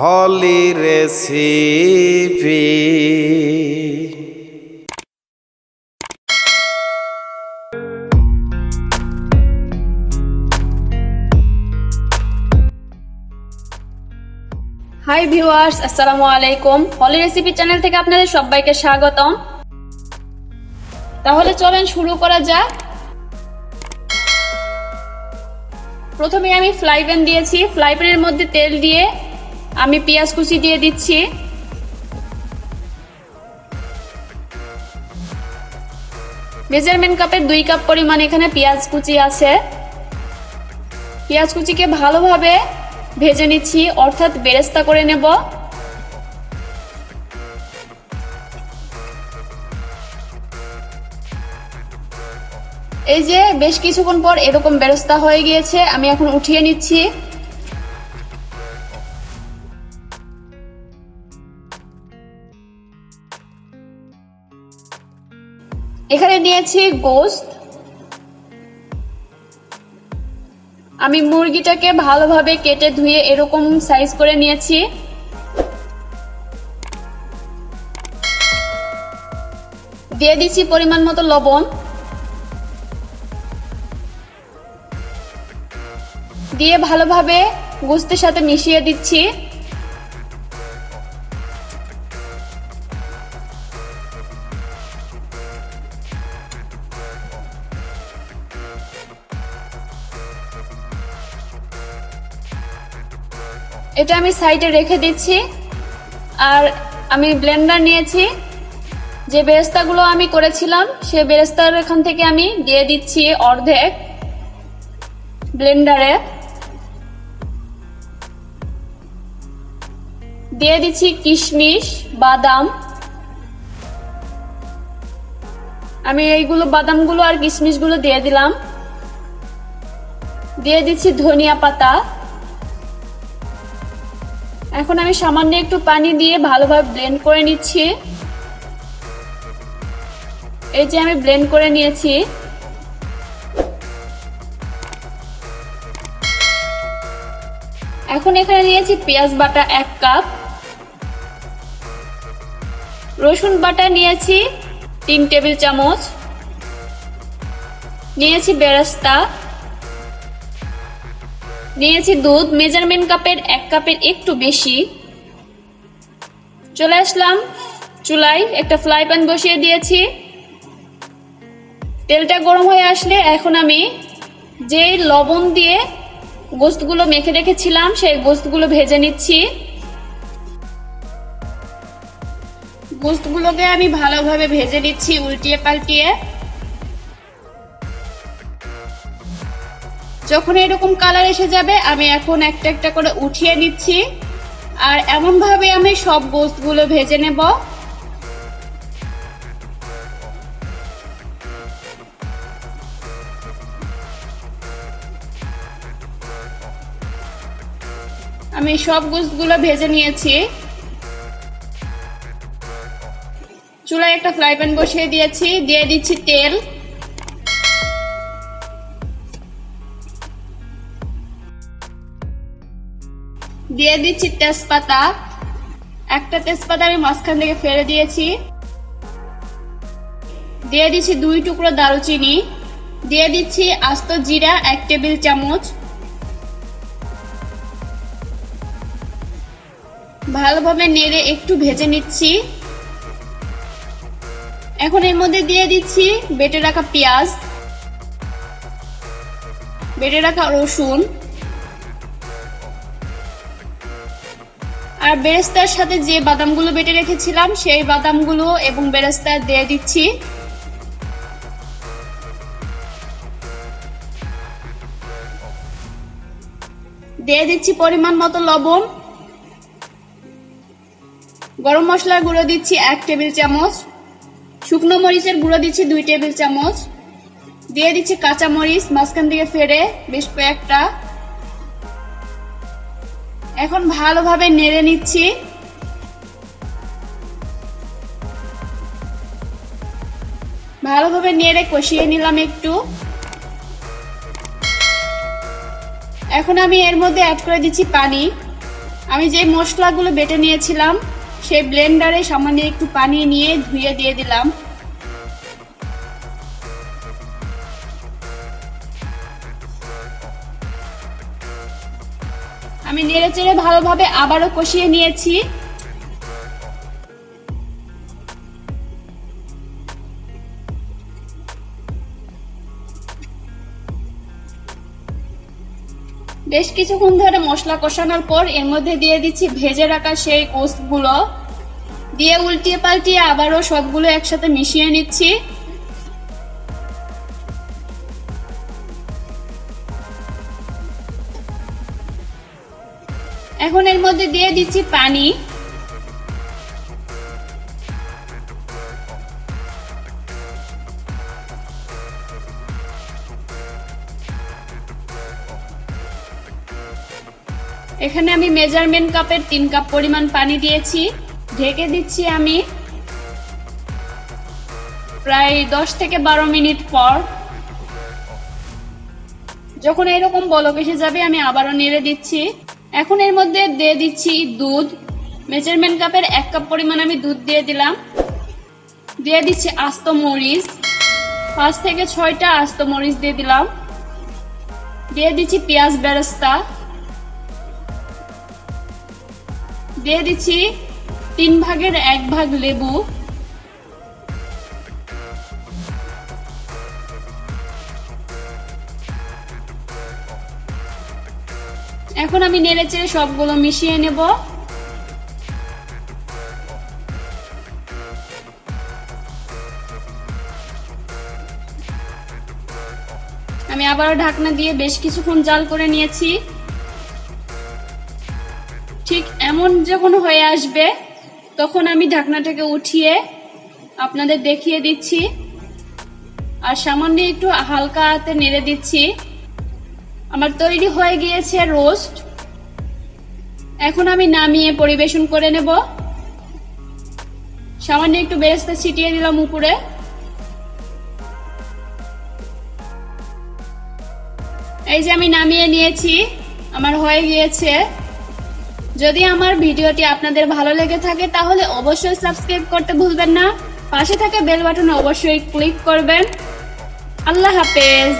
হলি recipe. Hi viewers, আসসালামু আলাইকুম। হলি recipe channel থেকে আপনাদের সবাইকে স্বাগতম। তাহলে চলেন শুরু করা যাক। প্রথমে আমি ফ্রাই প্যান দিয়েছি। ফ্রাই প্যানের মধ্যে তেল দিয়ে আমি পেঁয়াজ কুচি দিয়ে দিচ্ছি। মেজারমেন্ট কাপের 2 কাপ পরিমাণ এখানে পেঁয়াজ কুচি আছে। পেঁয়াজ কুচিকে ভালোভাবে ভেজে নিচ্ছি, অর্থাৎ বেরেস্তা করে নেব। এই যে বেশ কিছুক্ষণ পর এরকম বেরেস্তা হয়ে গিয়েছে, আমি এখন উঠিয়ে নিচ্ছি। এখানে নিয়েছি গোশত। আমি মুরগিটাকে ভালোভাবে কেটে ধুয়ে এরকম সাইজ করে নিয়েছি। দিয়ে দিচ্ছি পরিমাণ মতো লবণ। দিয়ে ভালোভাবে গোশতের সাথে মিশিয়ে দিচ্ছি। এটা আমি সাইডে রেখে দিচ্ছি। আর আমি ব্লেন্ডার নিয়েছি। যে বেরেস্তাগুলো আমি করেছিলাম সেই বেরেস্তার এখান থেকে আমি দিয়ে দিচ্ছি অর্ধেক ব্লেন্ডারে। দিয়ে দিচ্ছি কিশমিশ, বাদাম। আমি এইগুলো বাদামগুলো আর কিশমিশগুলো দিয়ে দিলাম। দিয়ে দিচ্ছি ধনিয়া পাতা। এখন আমি সামান্য একটু পানি দিয়ে ভালোভাবে ব্লেন্ড করে নিচ্ছি। এই যে আমি ব্লেন্ড করে নিয়েছি। এখন এখানে নিয়েছি পেঁয়াজ বাটা 1 কাপ, রসুন বাটা নিয়েছি 3 টেবিল চামচ, নিয়েছি বেরেস্তা, নিয়েছি দুধ মেজারমেন্ট কাপের 1 কাপের একটু বেশি। চলে আসলাম চুলায়, একটা ফ্রাই প্যান বসিয়ে দিয়েছি। তেলটা গরম হয়ে আসলে এখন আমি যে লবণ দিয়ে গোশতগুলো মেখে রেখেছিলাম সেই গোশতগুলো ভেজে নিচ্ছি। গোশতগুলোকে আমি ভালোভাবে ভেজে নিচ্ছি উল্টিয়ে পাল্টিয়ে। যখন এরকম কালার এসে যাবে আমি এখন একটা একটা করে উঠিয়ে নিচ্ছি। আর এমন ভাবে আমি সব গোশতগুলো ভেজে নেব। আমি সব গোশতগুলো ভেজে নিয়েছি। চুলায় একটা ফ্রাই প্যান বসিয়ে দিয়েছি। দিয়ে দিচ্ছি তেল। দিয়ে দিচ্ছি তেজপাতা। একটা তেজপাতা আমি মাঝখান থেকে ফেলে দিয়েছি। দিয়ে দিচ্ছি 2 টুকরো দারুচিনি। দিয়ে দিচ্ছি আস্ত জিরা 1 টেবিল চামচ। ভালোভাবে নেড়ে একটু ভেজে নিচ্ছি। এখন এর মধ্যে দিয়ে দিচ্ছি বেটে রাখা পেঁয়াজ, বেটে রাখা রসুন আর বেরেস্তার সাথে যে বাদামগুলো বেটে রেখেছিলাম সেই বাদামগুলো এবং বেরেস্তা দিয়ে দিচ্ছি। দিয়ে দিচ্ছি পরিমাণ মতো লবণ। গরম মশলার গুঁড়ো দিচ্ছি 1 টেবিল চামচ, শুকনো মরিচের গুঁড়ো দিচ্ছি 2 টেবিল চামচ, দিয়ে দিচ্ছি কাঁচা মরিচ মাঝখান থেকে ফেড়ে বেশ কয়েকটা। এখন ভালোভাবে নেড়ে নিচ্ছি। ভালোভাবে নেড়ে কষিয়ে নিলাম একটু। এখন আমি এর মধ্যে অ্যাড করে দিচ্ছি পানি। আমি যে মশলাগুলো বেটে নিয়েছিলাম সেই ব্লেন্ডারে সামান্য একটু পানি নিয়ে ধুয়ে দিয়ে দিলাম। আমি নেড়েচেড়ে ভালোভাবে আবারও কষিয়ে নিয়েছি। বেশ কিছুক্ষণ ধরে মশলা কষানোর পর এর মধ্যে দিয়ে দিচ্ছি ভেজে রাখা সেই গোশতগুলো, দিয়ে উল্টিয়ে পাল্টিয়ে আবারও সবগুলো একসাথে মিশিয়ে নিচ্ছি। এখন এর মধ্যে দিয়ে দিচ্ছি পানি। এখানে আমি মেজারমেন্ট কাপের 3 কাপ পরিমাণ পানি দিয়েছি। ঢেকে দিচ্ছি আমি প্রায় 10 থেকে 12 মিনিট পর। যখন এরকম বলক এসে যাবে আমি আবারও নেড়ে দিচ্ছি। এখন এর মধ্যে দিয়ে দিচ্ছি দুধ। মেজারমেন্ট কাপের 1 কাপ পরিমাণ আমি দুধ দিয়ে দিলাম। দিয়ে দিচ্ছি আস্ত মরিচ, 5 থেকে 6টা আস্ত মরিচ দিয়ে দিলাম। দিয়ে দিচ্ছি পেঁয়াজ বেরেস্তা। দিয়ে দিচ্ছি 3 ভাগের 1 ভাগ লেবু। এখন আমি নেড়েচেড়ে সবগুলো মিশিয়ে নেব। আমি আবারও ঢাকনা দিয়ে বেশ কিছুক্ষণ জাল করে নিয়েছি। ঠিক এমন যখন হয়ে আসবে তখন আমি ঢাকনাটাকে উঠিয়ে আপনাদের দেখিয়ে দিচ্ছি আর সামান্য একটু হালকা হাতে নেড়ে দিচ্ছি। আমার তৈরি হয়ে গিয়েছে রোস্ট। এখন আমি নামিয়ে পরিবেশন করে নেব। সামান্য একটু বেরেস্তা ছিটিয়ে দিলাম উপরে। এই যে আমি নামিয়ে নিয়েছি, আমার হয়ে গিয়েছে। যদি আমার ভিডিওটি আপনাদের ভালো লেগে থাকে তাহলে অবশ্যই সাবস্ক্রাইব করতে ভুলবেন না। পাশে থাকা বেল বাটনে অবশ্যই ক্লিক করবেন। আল্লাহ হাফেজ।